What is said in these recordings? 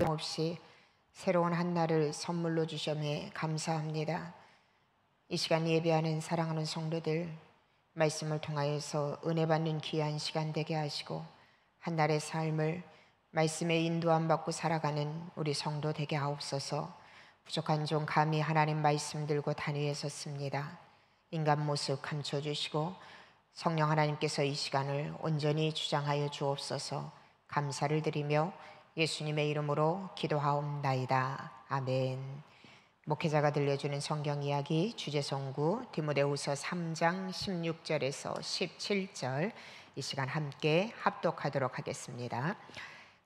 없이 새로운 한날을 선물로 주셔매 감사합니다. 이 시간 예배하는 사랑하는 성도들, 말씀을 통하여서 은혜 받는 귀한 시간 되게 하시고 한날의 삶을 말씀의 인도함 받고 살아가는 우리 성도 되게 하옵소서. 부족한 종 감히 하나님 말씀 들고 단위에 섰습니다. 인간 모습 감춰주시고 성령 하나님께서 이 시간을 온전히 주장하여 주옵소서. 감사를 드리며 예수님의 이름으로 기도하옵나이다. 아멘. 목회자가 들려주는 성경 이야기 주제송구 디모데후서 3장 16절에서 17절, 이 시간 함께 합독하도록 하겠습니다.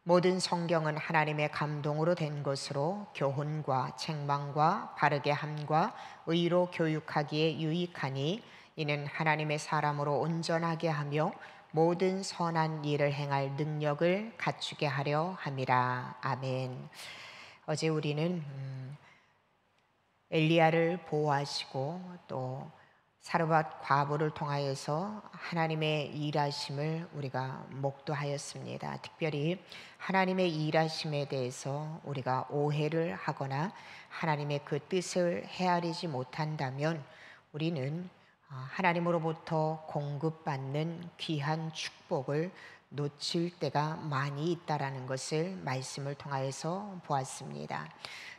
모든 성경은 하나님의 감동으로 된 것으로 교훈과 책망과 바르게 함과 의로 교육하기에 유익하니 이는 하나님의 사람으로 온전하게 하며 모든 선한 일을 행할 능력을 갖추게 하려 함이라. 아멘. 어제 우리는 엘리야를 보호하시고 또 사르밧 과부를 통하여서 하나님의 일하심을 우리가 목도하였습니다. 특별히 하나님의 일하심에 대해서 우리가 오해를 하거나 하나님의 그 뜻을 헤아리지 못한다면 우리는 하나님으로부터 공급받는 귀한 축복을 놓칠 때가 많이 있다라는 것을 말씀을 통하여서 보았습니다.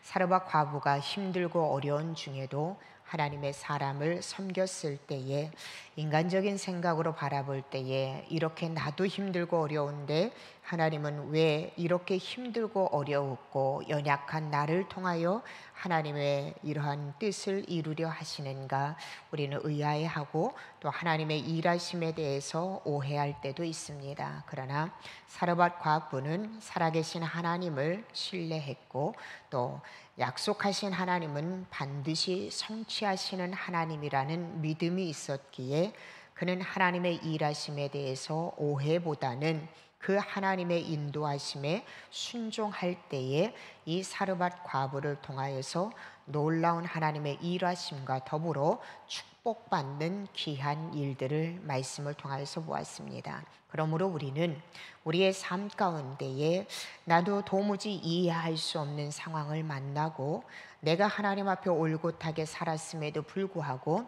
사르밧 과부가 힘들고 어려운 중에도 하나님의 사람을 섬겼을 때에, 인간적인 생각으로 바라볼 때에 이렇게 나도 힘들고 어려운데 하나님은 왜 이렇게 힘들고 어려웠고 연약한 나를 통하여 하나님의 이러한 뜻을 이루려 하시는가, 우리는 의아해하고 또 하나님의 일하심에 대해서 오해할 때도 있습니다. 그러나 사르밧 과부는 살아계신 하나님을 신뢰했고 또 약속하신 하나님은 반드시 성취하시는 하나님이라는 믿음이 있었기에 그는 하나님의 일하심에 대해서 오해보다는 그 하나님의 인도하심에 순종할 때에 이 사르밧 과부를 통하여서 놀라운 하나님의 일하심과 더불어 축복받는 귀한 일들을 말씀을 통하여서 보았습니다. 그러므로 우리는 우리의 삶 가운데에 나도 도무지 이해할 수 없는 상황을 만나고 내가 하나님 앞에 올곧하게 살았음에도 불구하고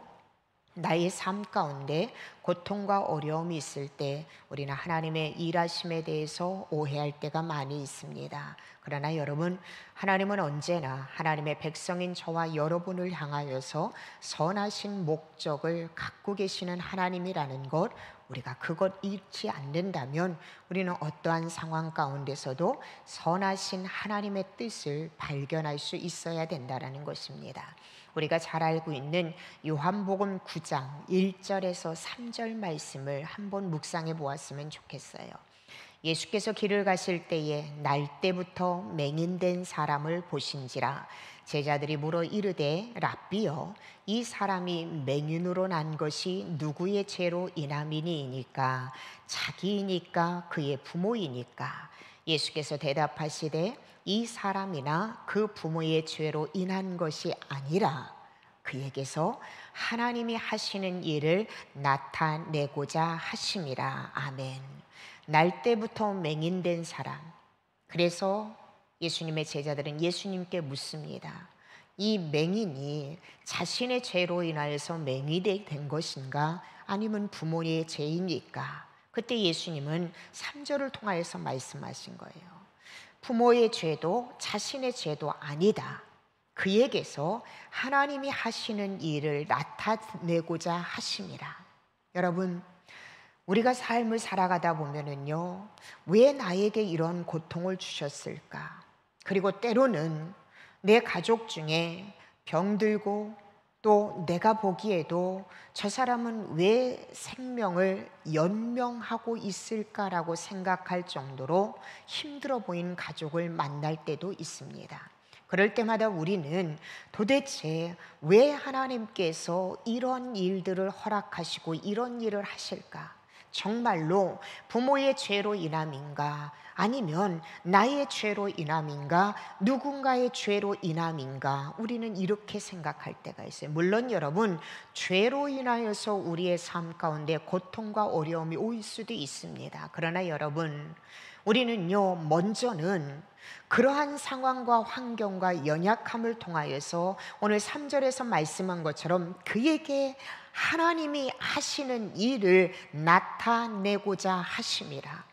나의 삶 가운데 고통과 어려움이 있을 때 우리는 하나님의 일하심에 대해서 오해할 때가 많이 있습니다. 그러나 여러분, 하나님은 언제나 하나님의 백성인 저와 여러분을 향하여서 선하신 목적을 갖고 계시는 하나님이라는 것, 우리가 그것 잊지 않는다면 우리는 어떠한 상황 가운데서도 선하신 하나님의 뜻을 발견할 수 있어야 된다는 것입니다. 우리가 잘 알고 있는 요한복음 9장 1절에서 3절 말씀을 한번 묵상해 보았으면 좋겠어요. 예수께서 길을 가실 때에 날 때부터 맹인된 사람을 보신지라. 제자들이 물어 이르되 랍비여, 이 사람이 맹인으로 난 것이 누구의 죄로 인함이니이까? 자기이니까 그의 부모이니까? 예수께서 대답하시되 이 사람이나 그 부모의 죄로 인한 것이 아니라 그에게서 하나님이 하시는 일을 나타내고자 하심이라. 아멘. 날 때부터 맹인된 사람. 그래서 예수님의 제자들은 예수님께 묻습니다. 이 맹인이 자신의 죄로 인하여서 맹인이 된 것인가, 아니면 부모의 죄입니까? 그때 예수님은 3절을 통하여서 말씀하신 거예요. 부모의 죄도 자신의 죄도 아니다. 그에게서 하나님이 하시는 일을 나타내고자 하심이라. 여러분, 우리가 삶을 살아가다 보면은요, 왜 나에게 이런 고통을 주셨을까? 그리고 때로는 내 가족 중에 병들고 또 내가 보기에도 저 사람은 왜 생명을 연명하고 있을까라고 생각할 정도로 힘들어 보이는 가족을 만날 때도 있습니다. 그럴 때마다 우리는 도대체 왜 하나님께서 이런 일들을 허락하시고 이런 일을 하실까? 정말로 부모의 죄로 인함인가? 아니면 나의 죄로 인함인가? 누군가의 죄로 인함인가? 우리는 이렇게 생각할 때가 있어요. 물론 여러분, 죄로 인하여서 우리의 삶 가운데 고통과 어려움이 올 수도 있습니다. 그러나 여러분, 우리는요, 먼저는 그러한 상황과 환경과 연약함을 통하여서 오늘 3절에서 말씀한 것처럼 그에게 하나님이 하시는 일을 나타내고자 하심이라.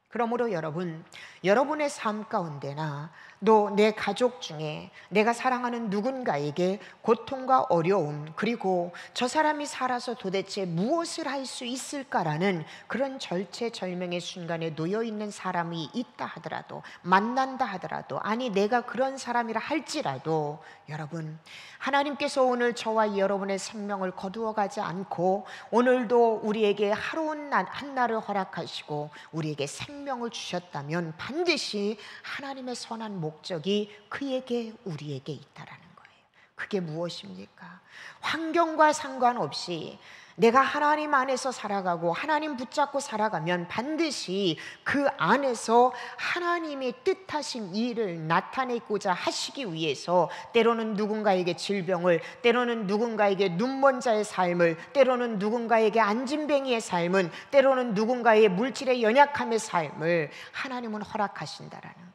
그러므로 여러분, 여러분의 삶 가운데나 또 내 가족 중에 내가 사랑하는 누군가에게 고통과 어려움, 그리고 저 사람이 살아서 도대체 무엇을 할 수 있을까라는 그런 절체절명의 순간에 놓여있는 사람이 있다 하더라도, 만난다 하더라도, 아니 내가 그런 사람이라 할지라도, 여러분, 하나님께서 오늘 저와 여러분의 생명을 거두어가지 않고 오늘도 우리에게 하루한 날을 허락하시고 우리에게 생명을 주셨다면 반드시 하나님의 선한 목적이 그에게 우리에게 있다라는 거예요. 그게 무엇입니까? 환경과 상관없이 내가 하나님 안에서 살아가고 하나님 붙잡고 살아가면 반드시 그 안에서 하나님이 뜻하신 일을 나타내고자 하시기 위해서 때로는 누군가에게 질병을, 때로는 누군가에게 눈먼 자의 삶을, 때로는 누군가에게 안진뱅이의 삶은, 때로는 누군가의 물질의 연약함의 삶을 하나님은 허락하신다라는 거예요.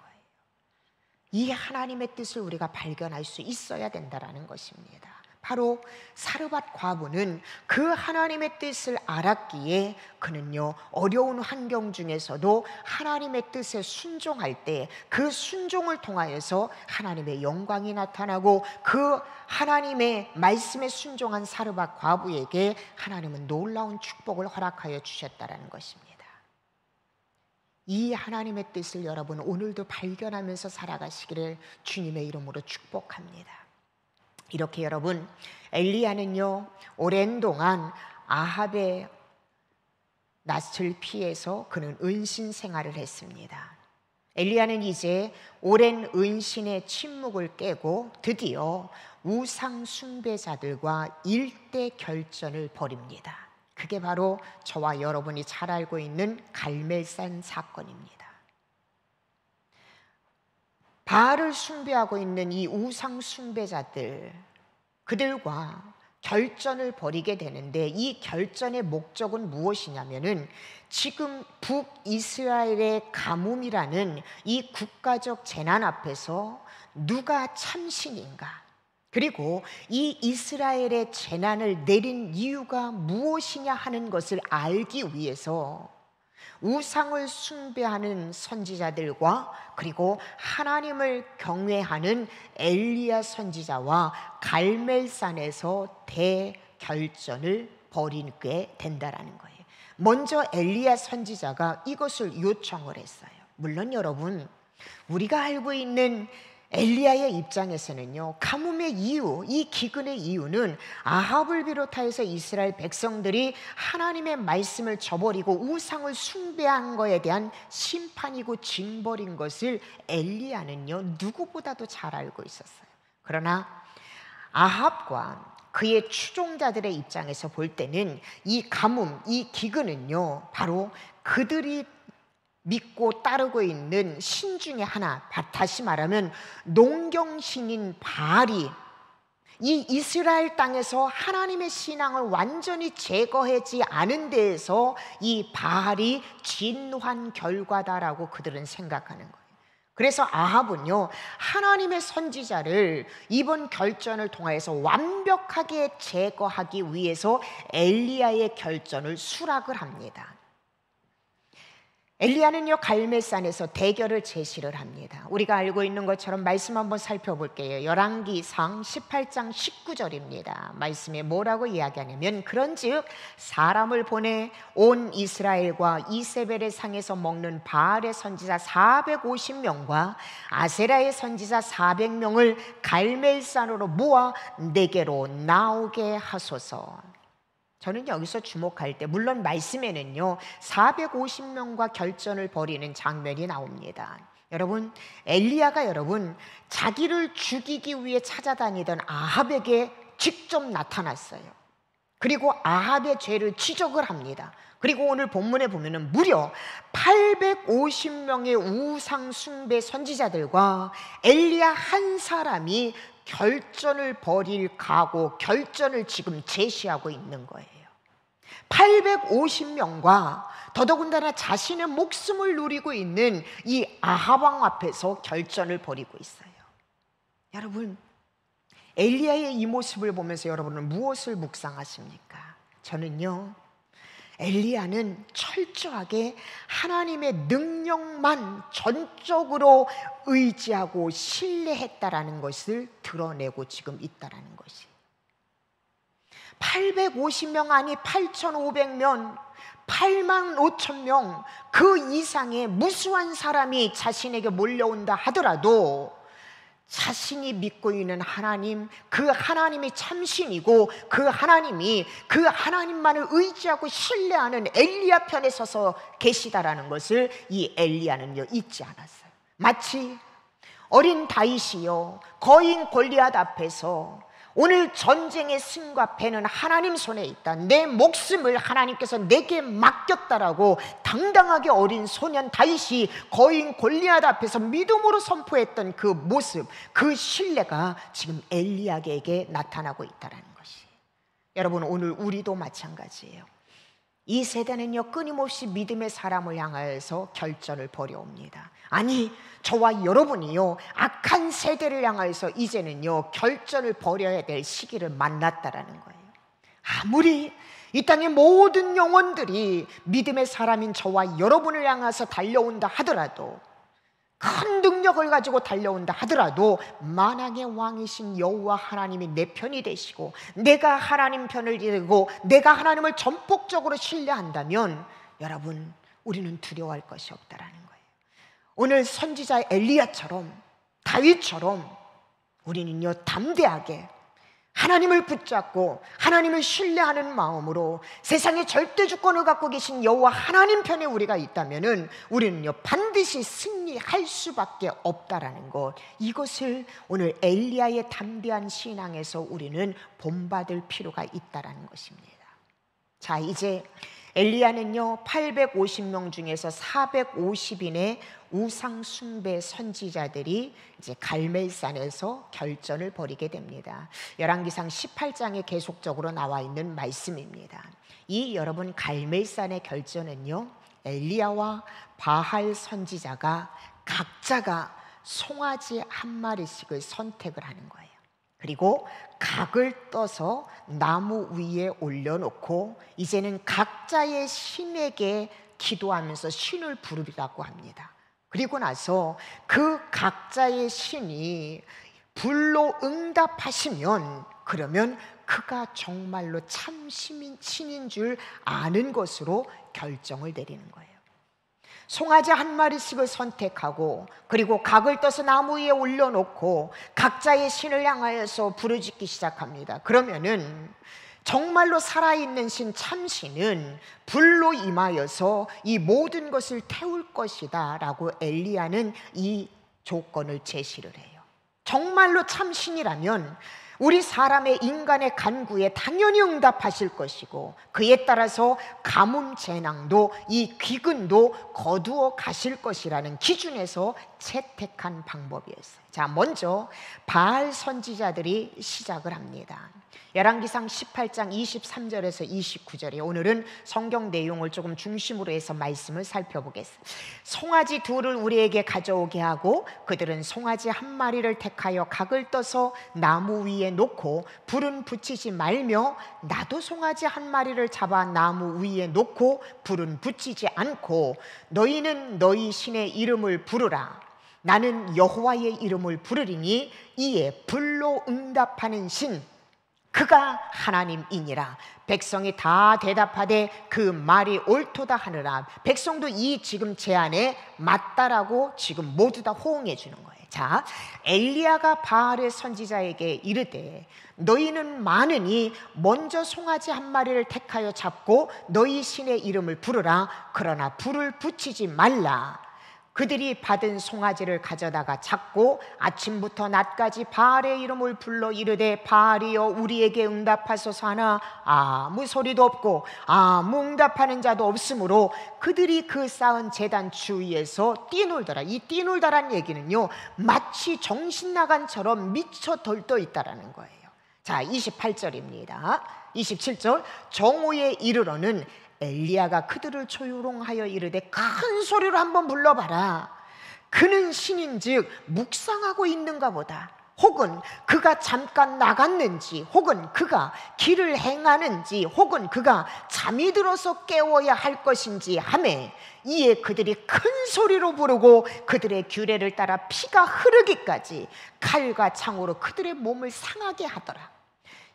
이 하나님의 뜻을 우리가 발견할 수 있어야 된다라는 것입니다. 바로 사르밧 과부는 그 하나님의 뜻을 알았기에 그는요, 어려운 환경 중에서도 하나님의 뜻에 순종할 때 그 순종을 통하여서 하나님의 영광이 나타나고 그 하나님의 말씀에 순종한 사르밧 과부에게 하나님은 놀라운 축복을 허락하여 주셨다라는 것입니다. 이 하나님의 뜻을 여러분 오늘도 발견하면서 살아가시기를 주님의 이름으로 축복합니다. 이렇게 여러분, 엘리야는요, 오랜 동안 아합의 낯을 피해서 그는 은신 생활을 했습니다. 엘리야는 이제 오랜 은신의 침묵을 깨고 드디어 우상 숭배자들과 일대 결전을 벌입니다. 그게 바로 저와 여러분이 잘 알고 있는 갈멜산 사건입니다. 바알을 숭배하고 있는 이 우상 숭배자들, 그들과 결전을 벌이게 되는데 이 결전의 목적은 무엇이냐면은 지금 북이스라엘의 가뭄이라는 이 국가적 재난 앞에서 누가 참신인가, 그리고 이 이스라엘의 재난을 내린 이유가 무엇이냐 하는 것을 알기 위해서 우상을 숭배하는 선지자들과 그리고 하나님을 경외하는 엘리야 선지자와 갈멜산에서 대결전을 벌이게 된다라는 거예요. 먼저 엘리야 선지자가 이것을 요청을 했어요. 물론 여러분, 우리가 알고 있는 엘리야의 입장에서는요, 가뭄의 이유, 이 기근의 이유는 아합을 비롯하여서 이스라엘 백성들이 하나님의 말씀을 저버리고 우상을 숭배한 것에 대한 심판이고 징벌인 것을 엘리야는요, 누구보다도 잘 알고 있었어요. 그러나 아합과 그의 추종자들의 입장에서 볼 때는 이 가뭄, 이 기근은요, 바로 그들이 믿고 따르고 있는 신 중에 하나, 다시 말하면 농경신인 바알이 이 이스라엘 땅에서 하나님의 신앙을 완전히 제거하지 않은 데에서 이 바알이 진노한 결과다라고 그들은 생각하는 거예요. 그래서 아합은요, 하나님의 선지자를 이번 결전을 통해서 완벽하게 제거하기 위해서 엘리야의 결전을 수락을 합니다. 엘리야는요, 갈멜산에서 대결을 제시를 합니다. 우리가 알고 있는 것처럼 말씀 한번 살펴볼게요. 열왕기상 18장 19절입니다. 말씀에 뭐라고 이야기하냐면, 그런즉 사람을 보내 온 이스라엘과 이세벨의 상에서 먹는 바알의 선지자 450명과 아세라의 선지자 400명을 갈멜산으로 모아 내게로 나오게 하소서. 저는 여기서 주목할 때, 물론 말씀에는요 450명과 결전을 벌이는 장면이 나옵니다. 여러분, 엘리야가 자기를 죽이기 위해 찾아다니던 아합에게 직접 나타났어요. 그리고 아합의 죄를 지적을 합니다. 그리고 오늘 본문에 보면은 무려 850명의 우상 숭배 선지자들과 엘리야 한 사람이 결전을 벌일 각오, 결전을 지금 제시하고 있는 거예요. 850명과 더더군다나 자신의 목숨을 누리고 있는 이 아합 왕 앞에서 결전을 벌이고 있어요. 여러분, 엘리야의 이 모습을 보면서 여러분은 무엇을 묵상하십니까? 저는요, 엘리야는 철저하게 하나님의 능력만 전적으로 의지하고 신뢰했다라는 것을 드러내고 지금 있다라는 것이, 850명 아니 8,500명, 8만 5천 명, 그 이상의 무수한 사람이 자신에게 몰려온다 하더라도 자신이 믿고 있는 하나님, 그 하나님이 참신이고 그 하나님만을 의지하고 신뢰하는 엘리야 편에 서서 계시다라는 것을 이 엘리야는요 잊지 않았어요. 마치 어린 다윗이요 거인 골리앗 앞에서 오늘 전쟁의 승과 패는 하나님 손에 있다, 내 목숨을 하나님께서 내게 맡겼다라고 당당하게 어린 소년 다윗이 거인 골리앗 앞에서 믿음으로 선포했던 그 모습, 그 신뢰가 지금 엘리야에게 나타나고 있다는 것이, 여러분 오늘 우리도 마찬가지예요. 이 세대는요 끊임없이 믿음의 사람을 향하여서 결전을 벌여옵니다. 아니, 저와 여러분이요 악한 세대를 향하여서 이제는요 결전을 벌여야 될 시기를 만났다라는 거예요. 아무리 이 땅의 모든 영혼들이 믿음의 사람인 저와 여러분을 향해서 달려온다 하더라도, 큰 능력을 가지고 달려온다 하더라도, 만왕의 왕이신 여호와 하나님이 내 편이 되시고 내가 하나님 편을 들고 내가 하나님을 전폭적으로 신뢰한다면 여러분, 우리는 두려워할 것이 없다라는 거예요. 오늘 선지자 엘리야처럼, 다윗처럼 우리는요 담대하게 하나님을 붙잡고 하나님을 신뢰하는 마음으로 세상의 절대 주권을 갖고 계신 여호와 하나님 편에 우리가 있다면은 우리는요 반드시 승리할 수밖에 없다라는 것, 이것을 오늘 엘리야의 담대한 신앙에서 우리는 본받을 필요가 있다라는 것입니다. 자, 이제 엘리야는요 850명 중에서 450인의 우상 숭배 선지자들이 이제 갈멜산에서 결전을 벌이게 됩니다. 열왕기상 18장에 계속적으로 나와 있는 말씀입니다. 이 여러분 갈멜산의 결전은요 엘리야와 바할 선지자가 각자가 송아지 한 마리씩을 선택을 하는 거예요. 그리고 각을 떠서 나무 위에 올려놓고 이제는 각자의 신에게 기도하면서 신을 부르라고 합니다. 그리고 나서 그 각자의 신이 불로 응답하시면 그러면 그가 정말로 참 신인 줄 아는 것으로 결정을 내리는 거예요. 송아지 한 마리씩을 선택하고 그리고 각을 떠서 나무 위에 올려놓고 각자의 신을 향하여서 부르짖기 시작합니다. 그러면은 정말로 살아있는 신 참신은 불로 임하여서 이 모든 것을 태울 것이다 라고 엘리야는 이 조건을 제시를 해요. 정말로 참신이라면 우리 사람의 인간의 간구에 당연히 응답하실 것이고 그에 따라서 가뭄 재난도 이 기근도 거두어 가실 것이라는 기준에서 채택한 방법이었어요. 자, 먼저 바알 선지자들이 시작을 합니다. 열왕기상 18장 23절에서 29절에 오늘은 성경 내용을 조금 중심으로 해서 말씀을 살펴보겠습니다. 송아지 둘을 우리에게 가져오게 하고 그들은 송아지 한 마리를 택하여 각을 떠서 나무 위에 놓고 불은 붙이지 말며 나도 송아지 한 마리를 잡아 나무 위에 놓고 불은 붙이지 않고 너희는 너희 신의 이름을 부르라. 나는 여호와의 이름을 부르리니 이에 불로 응답하는 신 그가 하나님이니라. 백성이 다 대답하되 그 말이 옳도다 하느라. 백성도 이 지금 제안에 맞다라고 지금 모두 다 호응해 주는 거예요. 자, 엘리야가 바알의 선지자에게 이르되 너희는 많으니 먼저 송아지 한 마리를 택하여 잡고 너희 신의 이름을 부르라. 그러나 불을 붙이지 말라. 그들이 받은 송아지를 가져다가 잡고 아침부터 낮까지 바알의 이름을 불러 이르되 바알이여 우리에게 응답하소서 하나 아무 소리도 없고 아무 응답하는 자도 없으므로 그들이 그 쌓은 제단 주위에서 뛰놀더라. 이 뛰놀다란 얘기는요 마치 정신 나간처럼 미쳐 덜떠 있다라는 거예요. 자, 28절입니다. 27절, 정오에 이르러는 엘리야가 그들을 조용하여 이르되 큰 소리로 한번 불러봐라. 그는 신인즉 묵상하고 있는가 보다. 혹은 그가 잠깐 나갔는지, 혹은 그가 길을 행하는지, 혹은 그가 잠이 들어서 깨워야 할 것인지 하매, 이에 그들이 큰 소리로 부르고 그들의 규례를 따라 피가 흐르기까지 칼과 창으로 그들의 몸을 상하게 하더라.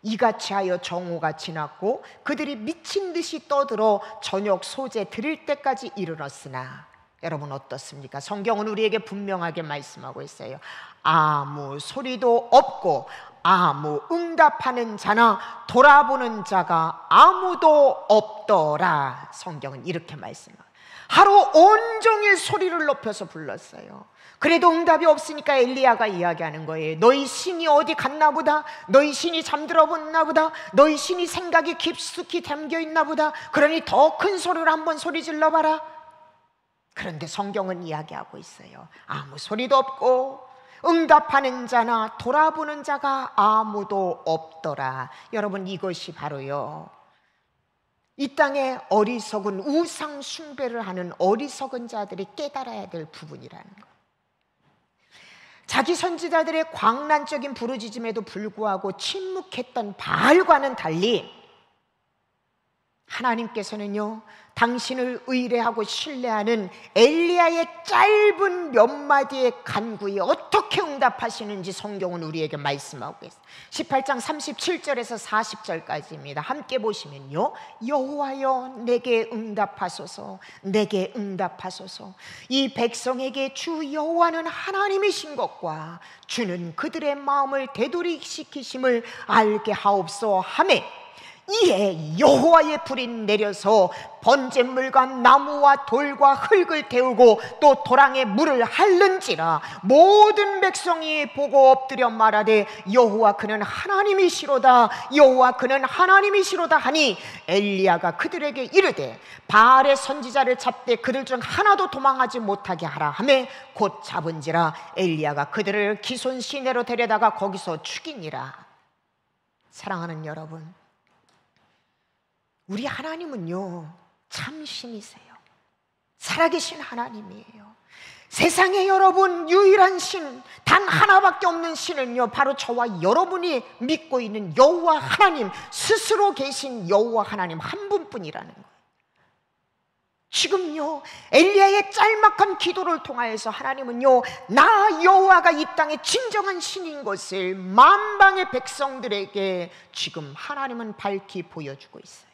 이같이 하여 정오가 지났고 그들이 미친 듯이 떠들어 저녁 소재 드릴 때까지 이르렀으나, 여러분 어떻습니까? 성경은 우리에게 분명하게 말씀하고 있어요. 아무 소리도 없고 아무 응답하는 자나 돌아보는 자가 아무도 없더라. 성경은 이렇게 말씀합니다. 하루 온종일 소리를 높여서 불렀어요. 그래도 응답이 없으니까 엘리야가 이야기하는 거예요. 너희 신이 어디 갔나 보다. 너희 신이 잠들어 봤나 보다. 너희 신이 생각이 깊숙이 담겨 있나 보다. 그러니 더 큰 소리로 한번 소리 질러봐라. 그런데 성경은 이야기하고 있어요. 아무 소리도 없고 응답하는 자나 돌아보는 자가 아무도 없더라. 여러분, 이것이 바로요, 이 땅에 어리석은 우상 숭배를 하는 어리석은 자들이 깨달아야 될 부분이라는 것. 자기 선지자들의 광란적인 부르짖음에도 불구하고 침묵했던 바알과는 달리 하나님께서는요, 당신을 의뢰하고 신뢰하는 엘리야의 짧은 몇 마디의 간구에 어떻게 응답하시는지 성경은 우리에게 말씀하고 있어요. 18장 37절에서 40절까지입니다. 함께 보시면요, 여호와여 내게 응답하소서, 내게 응답하소서. 이 백성에게 주 여호와는 하나님이신 것과 주는 그들의 마음을 되돌이시키심을 알게 하옵소 하매, 이에 여호와의 불이 내려서 번제물과 나무와 돌과 흙을 태우고 또 도랑에 물을 핥는지라. 모든 백성이 보고 엎드려 말하되 여호와 그는 하나님이시로다, 여호와 그는 하나님이시로다 하니, 엘리야가 그들에게 이르되 바알의 선지자를 잡되 그들 중 하나도 도망하지 못하게 하라 하매 곧 잡은지라. 엘리야가 그들을 기손 시내로 데려다가 거기서 죽이니라. 사랑하는 여러분, 우리 하나님은요 참 신이세요. 살아계신 하나님이에요. 세상에 여러분 유일한 신, 단 하나밖에 없는 신은요 바로 저와 여러분이 믿고 있는 여호와 하나님, 스스로 계신 여호와 하나님 한 분뿐이라는 거예요. 지금요 엘리야의 짤막한 기도를 통하여서 하나님은요, 나 여호와가 이 땅의 진정한 신인 것을 만방의 백성들에게 지금 하나님은 밝히 보여주고 있어요.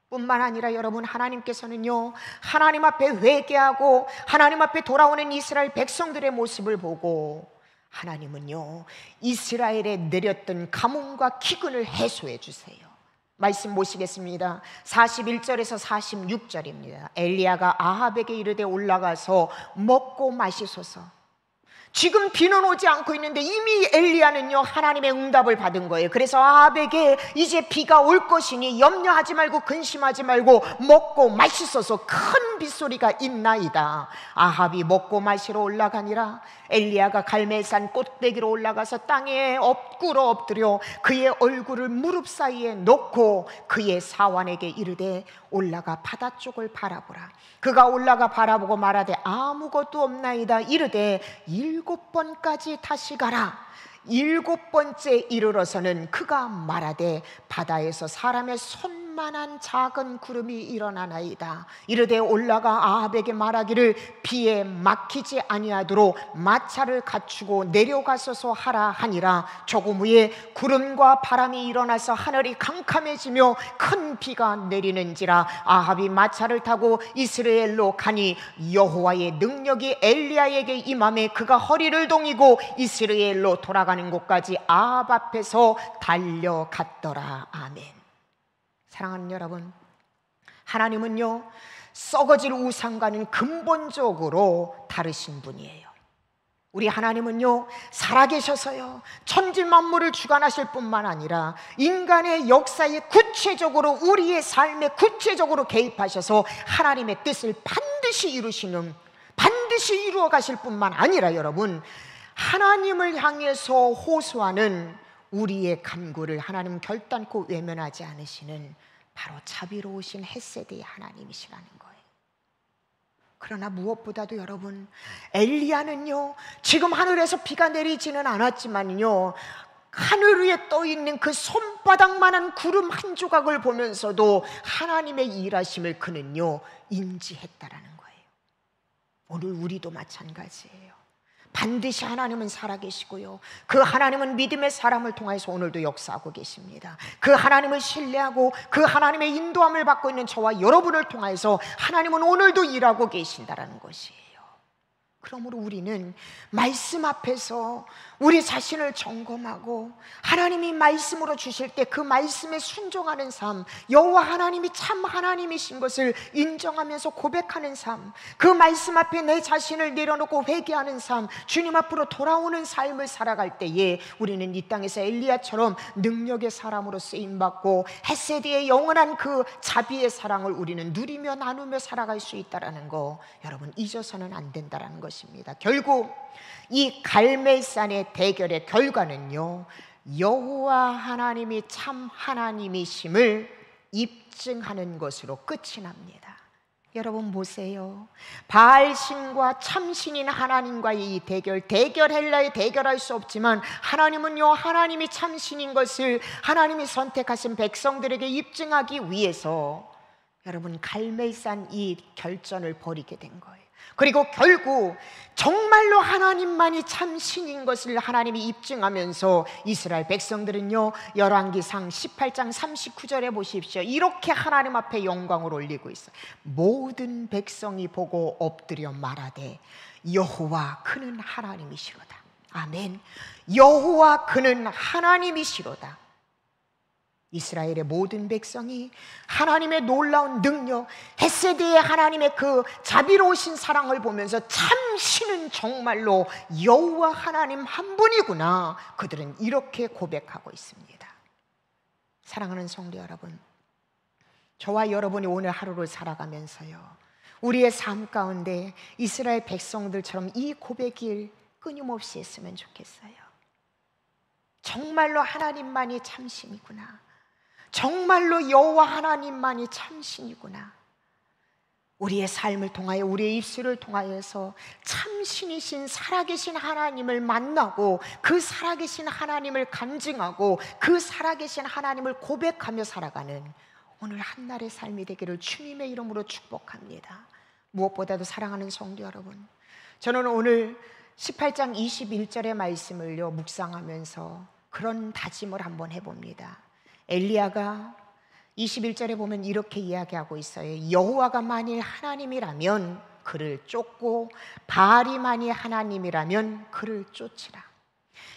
뿐만 아니라 여러분, 하나님께서는요 하나님 앞에 회개하고 하나님 앞에 돌아오는 이스라엘 백성들의 모습을 보고 하나님은요 이스라엘에 내렸던 가뭄과 기근을 해소해 주세요. 말씀 보시겠습니다. 41절에서 46절입니다. 엘리야가 아합에게 이르되 올라가서 먹고 마시소서. 지금 비는 오지 않고 있는데 이미 엘리야는요 하나님의 응답을 받은 거예요. 그래서 아합에게 이제 비가 올 것이니 염려하지 말고 근심하지 말고 먹고 마시소서, 큰 빗소리가 있나이다. 아합이 먹고 마시러 올라가니라. 엘리야가 갈멜산 꼭대기로 올라가서 땅에 꿇어 엎드려 그의 얼굴을 무릎 사이에 놓고 그의 사환에게 이르되 올라가 바다 쪽을 바라보라. 그가 올라가 바라보고 말하되 아무것도 없나이다. 이르되 7번까지 다시 가라. 7번째 이르러서는 그가 말하되 바다에서 사람의 손만한 작은 구름이 일어나나이다. 이르되 올라가 아합에게 말하기를 비에 막히지 아니하도록 마차를 갖추고 내려가소서 하라 하니라. 조금 후에 구름과 바람이 일어나서 하늘이 캄캄해지며 큰 비가 내리는지라. 아합이 마차를 타고 이스라엘로 가니 여호와의 능력이 엘리야에게 임하매 그가 허리를 동이고 이스라엘로 돌아가는 곳까지 아합 앞에서 달려갔더라. 아멘. 사랑하는 여러분, 하나님은요 썩어질 우상과는 근본적으로 다르신 분이에요. 우리 하나님은요 살아계셔서요 천지 만물을 주관하실 뿐만 아니라 인간의 역사에 구체적으로, 우리의 삶에 구체적으로 개입하셔서 하나님의 뜻을 반드시 이루시는, 반드시 이루어 가실 뿐만 아니라 여러분, 하나님을 향해서 호소하는 우리의 간구를 하나님 결단코 외면하지 않으시는 바로 자비로우신 헷세드의 하나님이시라는 거예요. 그러나 무엇보다도 여러분, 엘리야는요, 지금 하늘에서 비가 내리지는 않았지만요, 하늘 위에 떠 있는 그 손바닥만한 구름 한 조각을 보면서도 하나님의 일하심을 그는요 인지했다라는 거예요. 오늘 우리도 마찬가지예요. 반드시 하나님은 살아계시고요, 그 하나님은 믿음의 사람을 통해서 오늘도 역사하고 계십니다. 그 하나님을 신뢰하고 그 하나님의 인도함을 받고 있는 저와 여러분을 통해서 하나님은 오늘도 일하고 계신다라는 것이에요. 그러므로 우리는 말씀 앞에서 우리 자신을 점검하고 하나님이 말씀으로 주실 때 그 말씀에 순종하는 삶, 여호와 하나님이 참 하나님이신 것을 인정하면서 고백하는 삶, 그 말씀 앞에 내 자신을 내려놓고 회개하는 삶, 주님 앞으로 돌아오는 삶을 살아갈 때에 우리는 이 땅에서 엘리야처럼 능력의 사람으로 쓰임받고 헷세드의 영원한 그 자비의 사랑을 우리는 누리며 나누며 살아갈 수 있다는 거 여러분 잊어서는 안 된다는 것입니다. 결국 이 갈멜산의 대결의 결과는요, 여호와 하나님이 참 하나님이심을 입증하는 것으로 끝이 납니다. 여러분 보세요. 바알신과 참신인 하나님과의 이 대결 헬라에 대결할 수 없지만 하나님은요, 하나님이 참신인 것을 하나님이 선택하신 백성들에게 입증하기 위해서 여러분 갈멜산 이 결전을 벌이게 된 거예요. 그리고 결국 정말로 하나님만이 참 신인 것을 하나님이 입증하면서 이스라엘 백성들은요, 열왕기상 18장 39절에 보십시오. 이렇게 하나님 앞에 영광을 올리고 있어요. 모든 백성이 보고 엎드려 말하되 여호와 그는 하나님이시로다. 아멘. 여호와 그는 하나님이시로다. 이스라엘의 모든 백성이 하나님의 놀라운 능력, 헷세드의 하나님의 그 자비로우신 사랑을 보면서 참 신은 정말로 여호와 하나님 한 분이구나, 그들은 이렇게 고백하고 있습니다. 사랑하는 성도 여러분, 저와 여러분이 오늘 하루를 살아가면서요, 우리의 삶 가운데 이스라엘 백성들처럼 이 고백이 끊임없이 했으면 좋겠어요. 정말로 하나님만이 참 신이구나, 정말로 여호와 하나님만이 참신이구나. 우리의 삶을 통하여, 우리의 입술을 통하여서 참신이신 살아계신 하나님을 만나고 그 살아계신 하나님을 간증하고 그 살아계신 하나님을 고백하며 살아가는 오늘 한날의 삶이 되기를 주님의 이름으로 축복합니다. 무엇보다도 사랑하는 성도 여러분, 저는 오늘 18장 21절의 말씀을요 묵상하면서 그런 다짐을 한번 해봅니다. 엘리야가 21절에 보면 이렇게 이야기하고 있어요. 여호와가 만일 하나님이라면 그를 쫓고 바알이 만일 하나님이라면 그를 쫓으라.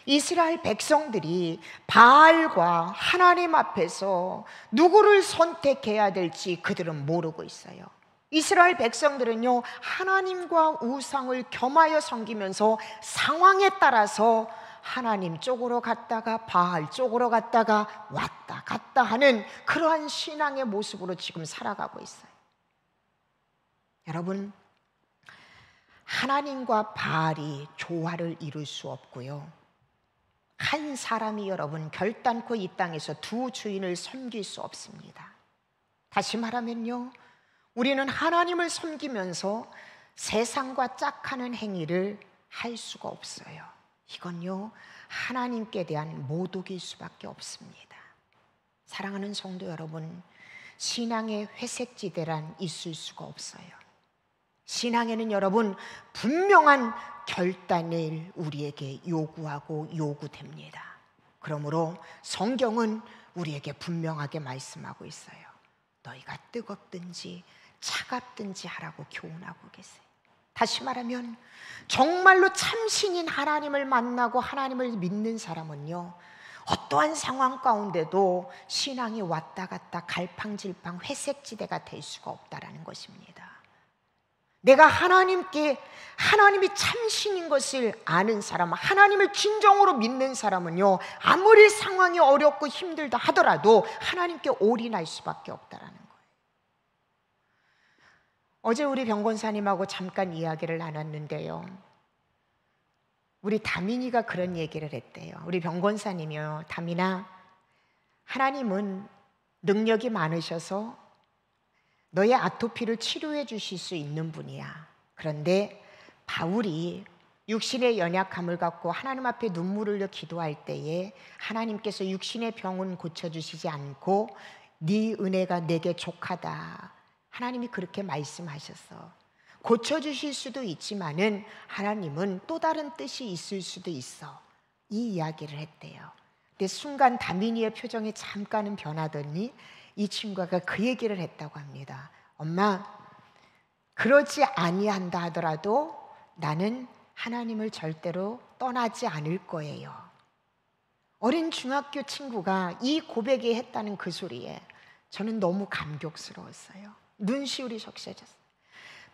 이스라엘 백성들이 바알과 하나님 앞에서 누구를 선택해야 될지 그들은 모르고 있어요. 이스라엘 백성들은요, 하나님과 우상을 겸하여 섬기면서 상황에 따라서 하나님 쪽으로 갔다가 바알 쪽으로 갔다가 왔다 갔다 하는 그러한 신앙의 모습으로 지금 살아가고 있어요. 여러분, 하나님과 바알이 조화를 이룰 수 없고요, 한 사람이 여러분 결단코 이 땅에서 두 주인을 섬길 수 없습니다. 다시 말하면요, 우리는 하나님을 섬기면서 세상과 짝하는 행위를 할 수가 없어요. 이건요, 하나님께 대한 모독일 수밖에 없습니다. 사랑하는 성도 여러분, 신앙의 회색지대란 있을 수가 없어요. 신앙에는 여러분 분명한 결단을 우리에게 요구하고 요구됩니다. 그러므로 성경은 우리에게 분명하게 말씀하고 있어요. 너희가 뜨겁든지 차갑든지 하라고 교훈하고 계세요. 다시 말하면 정말로 참신인 하나님을 만나고 하나님을 믿는 사람은요, 어떠한 상황 가운데도 신앙이 왔다 갔다 갈팡질팡 회색지대가 될 수가 없다라는 것입니다. 내가 하나님이 참신인 것을 아는 사람, 하나님을 진정으로 믿는 사람은요, 아무리 상황이 어렵고 힘들다 하더라도 하나님께 올인할 수밖에 없다라는 거예요. 어제 우리 병권사님하고 잠깐 이야기를 나눴는데요, 우리 다민이가 그런 얘기를 했대요. 우리 병권사님이요. 다민아, 하나님은 능력이 많으셔서 너의 아토피를 치료해 주실 수 있는 분이야. 그런데 바울이 육신의 연약함을 갖고 하나님 앞에 눈물을 흘려 기도할 때에 하나님께서 육신의 병은 고쳐주시지 않고 네 은혜가 내게 족하다. 하나님이 그렇게 말씀하셨어. 고쳐주실 수도 있지만은 하나님은 또 다른 뜻이 있을 수도 있어. 이 이야기를 했대요. 근데 순간 다민이의 표정이 잠깐은 변하더니 이 친구가 그 얘기를 했다고 합니다. 엄마, 그러지 아니한다 하더라도 나는 하나님을 절대로 떠나지 않을 거예요. 어린 중학교 친구가 이 고백이 했다는 그 소리에 저는 너무 감격스러웠어요. 눈시울이 적셔졌어요.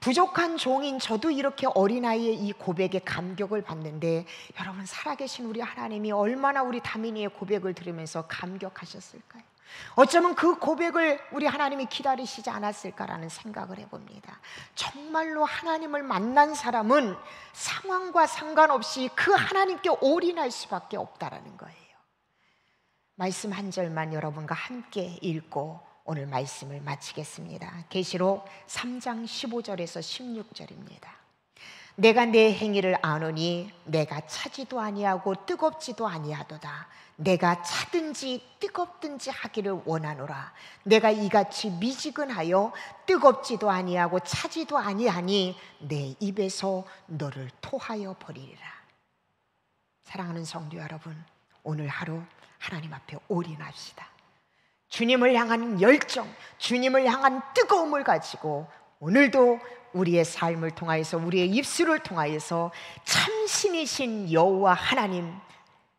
부족한 종인 저도 이렇게 어린아이의 이 고백에 감격을 받는데 여러분, 살아계신 우리 하나님이 얼마나 우리 다민이의 고백을 들으면서 감격하셨을까요? 어쩌면 그 고백을 우리 하나님이 기다리시지 않았을까라는 생각을 해봅니다. 정말로 하나님을 만난 사람은 상황과 상관없이 그 하나님께 올인할 수밖에 없다라는 거예요. 말씀 한 절만 여러분과 함께 읽고 오늘 말씀을 마치겠습니다. 계시록 3장 15절에서 16절입니다. 내가 내 행위를 아노니 내가 차지도 아니하고 뜨겁지도 아니하도다. 내가 차든지 뜨겁든지 하기를 원하노라. 내가 이같이 미지근하여 뜨겁지도 아니하고 차지도 아니하니 내 입에서 너를 토하여 버리리라. 사랑하는 성도 여러분, 오늘 하루 하나님 앞에 올인합시다. 주님을 향한 열정, 주님을 향한 뜨거움을 가지고 오늘도 우리의 삶을 통하여서, 우리의 입술을 통하여서 참신이신 여호와 하나님,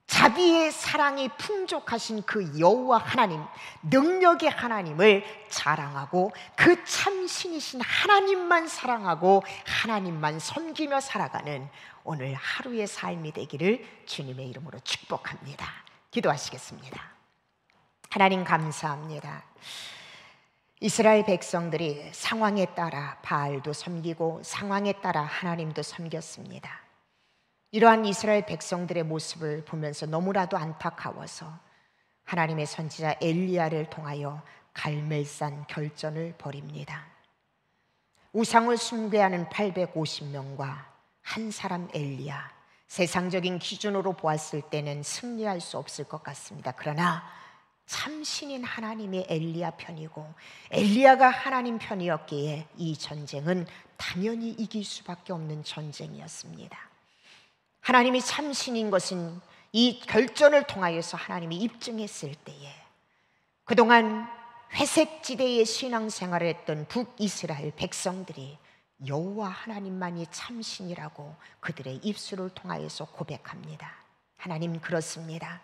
자비의 사랑이 풍족하신 그 여호와 하나님, 능력의 하나님을 자랑하고 그 참신이신 하나님만 사랑하고 하나님만 섬기며 살아가는 오늘 하루의 삶이 되기를 주님의 이름으로 축복합니다. 기도하시겠습니다. 하나님 감사합니다. 이스라엘 백성들이 상황에 따라 바알도 섬기고 상황에 따라 하나님도 섬겼습니다. 이러한 이스라엘 백성들의 모습을 보면서 너무나도 안타까워서 하나님의 선지자 엘리야를 통하여 갈멜산 결전을 벌입니다. 우상을 숭배하는 850명과 한 사람 엘리야, 세상적인 기준으로 보았을 때는 승리할 수 없을 것 같습니다. 그러나 참신인 하나님의 엘리야 편이고 엘리야가 하나님 편이었기에 이 전쟁은 당연히 이길 수밖에 없는 전쟁이었습니다. 하나님이 참신인 것은 이 결전을 통하여서 하나님이 입증했을 때에 그동안 회색지대의 신앙생활을 했던 북이스라엘 백성들이 여호와 하나님만이 참신이라고 그들의 입술을 통하여서 고백합니다. 하나님, 그렇습니다.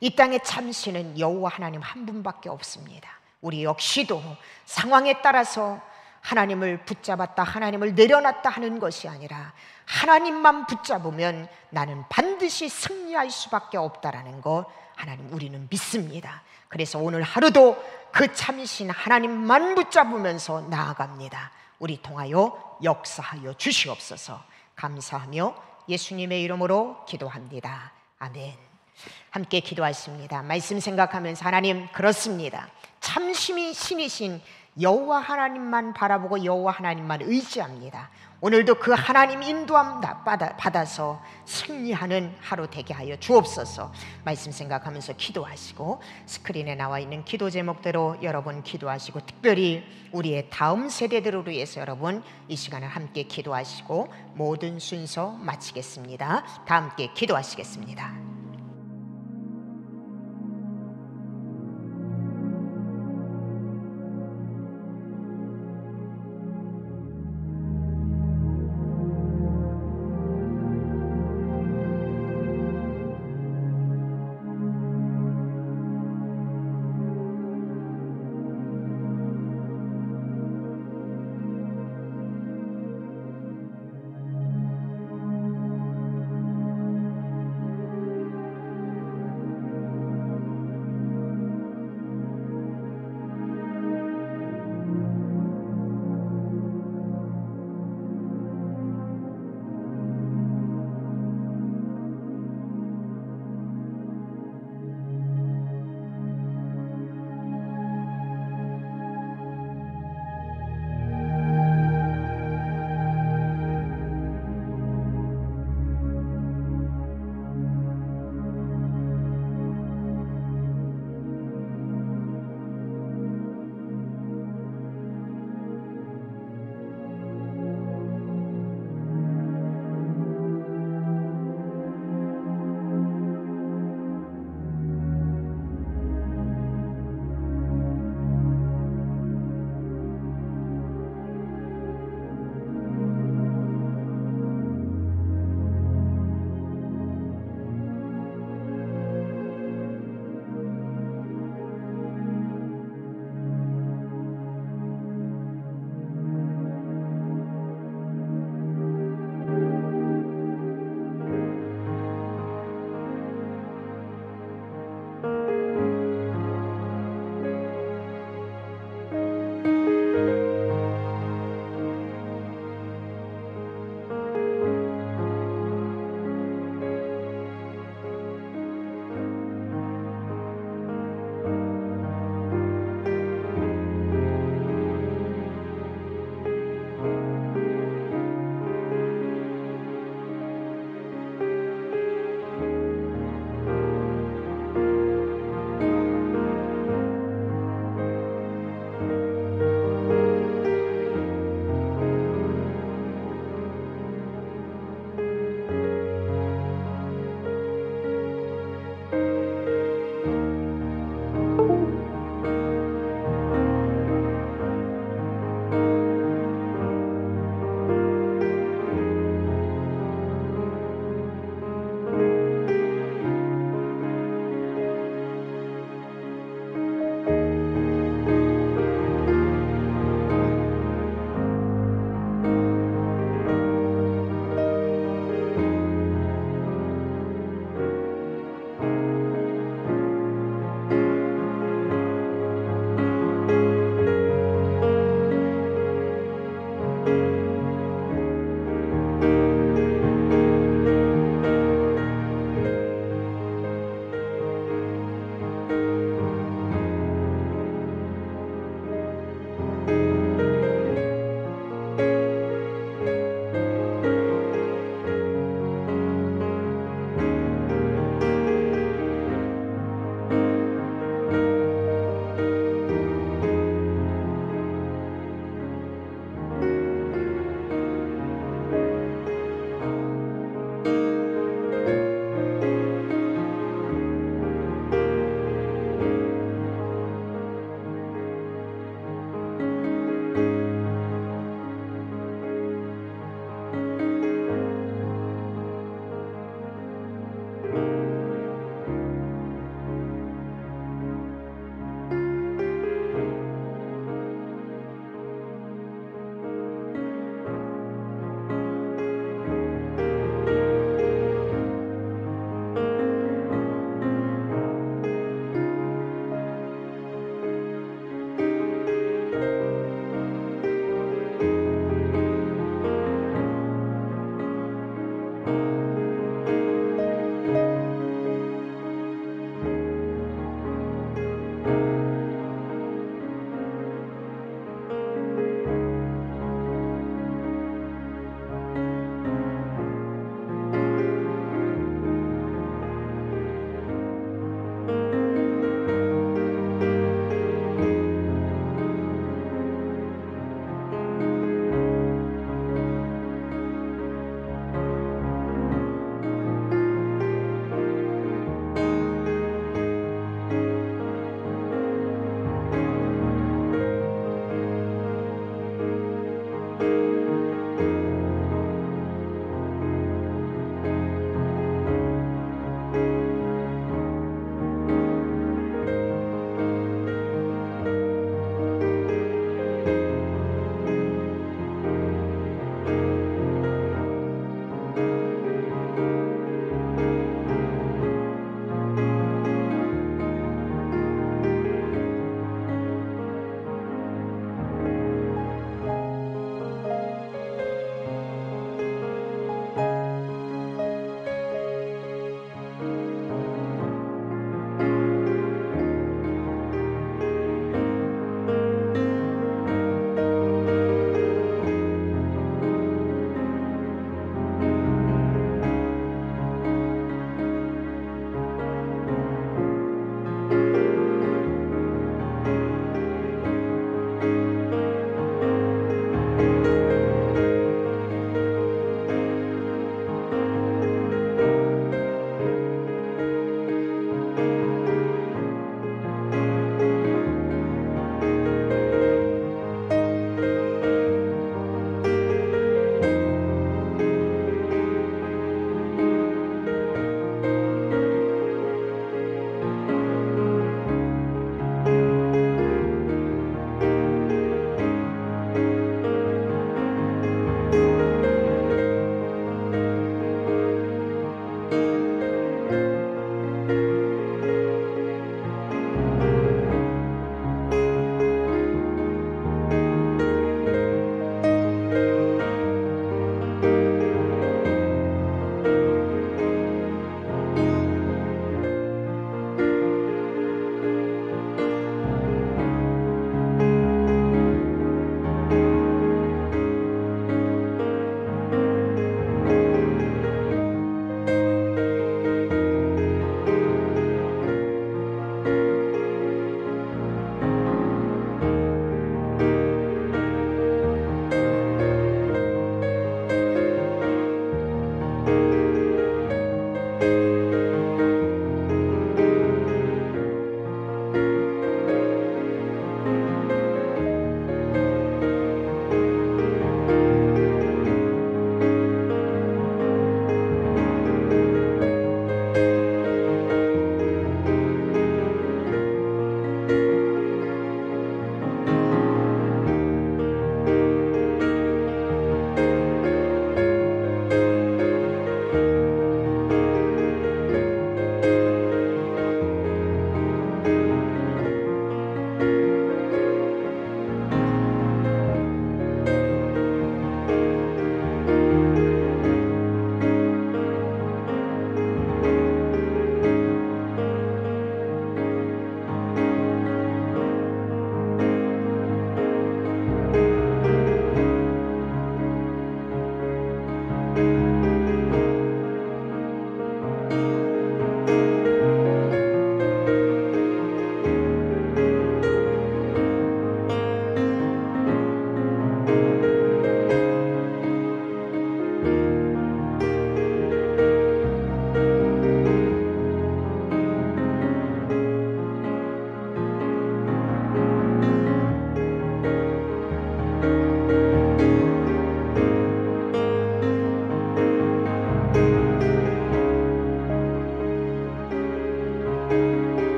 이 땅의 참신은 여호와 하나님 한 분밖에 없습니다. 우리 역시도 상황에 따라서 하나님을 붙잡았다, 하나님을 내려놨다 하는 것이 아니라 하나님만 붙잡으면 나는 반드시 승리할 수밖에 없다라는 것, 하나님, 우리는 믿습니다. 그래서 오늘 하루도 그 참신 하나님만 붙잡으면서 나아갑니다. 우리 통하여 역사하여 주시옵소서. 감사하며 예수님의 이름으로 기도합니다. 아멘. 함께 기도하십니다. 말씀 생각하면서 하나님, 그렇습니다. 참심이 신이신 여호와 하나님만 바라보고 여호와 하나님만 의지합니다. 오늘도 그 하나님 인도함 받아서 승리하는 하루 되게 하여 주옵소서. 말씀 생각하면서 기도하시고 스크린에 나와 있는 기도 제목대로 여러분 기도하시고, 특별히 우리의 다음 세대들을 위해서 여러분 이 시간을 함께 기도하시고 모든 순서 마치겠습니다. 다 함께 기도하시겠습니다.